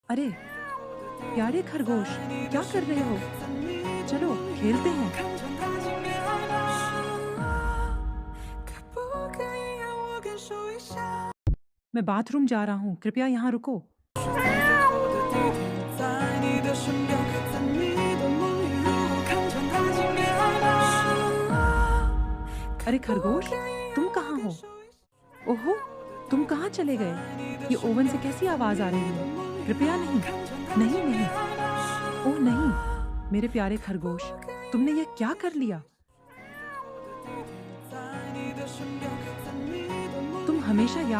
अरे प्यारे खरगोश, क्या कर रहे हो? चलो खेलते हैं। मैं बाथरूम जा रहा हूँ, कृपया यहाँ रुको। अरे खरगोश, तुम कहाँ हो? ओहो, तुम कहाँ चले गए? ये ओवन से कैसी आवाज आ रही है? कृपया नहीं, नहीं, नहीं। ओह नहीं, मेरे प्यारे खरगोश, तुमने ये क्या कर लिया? तुम हमेशा याद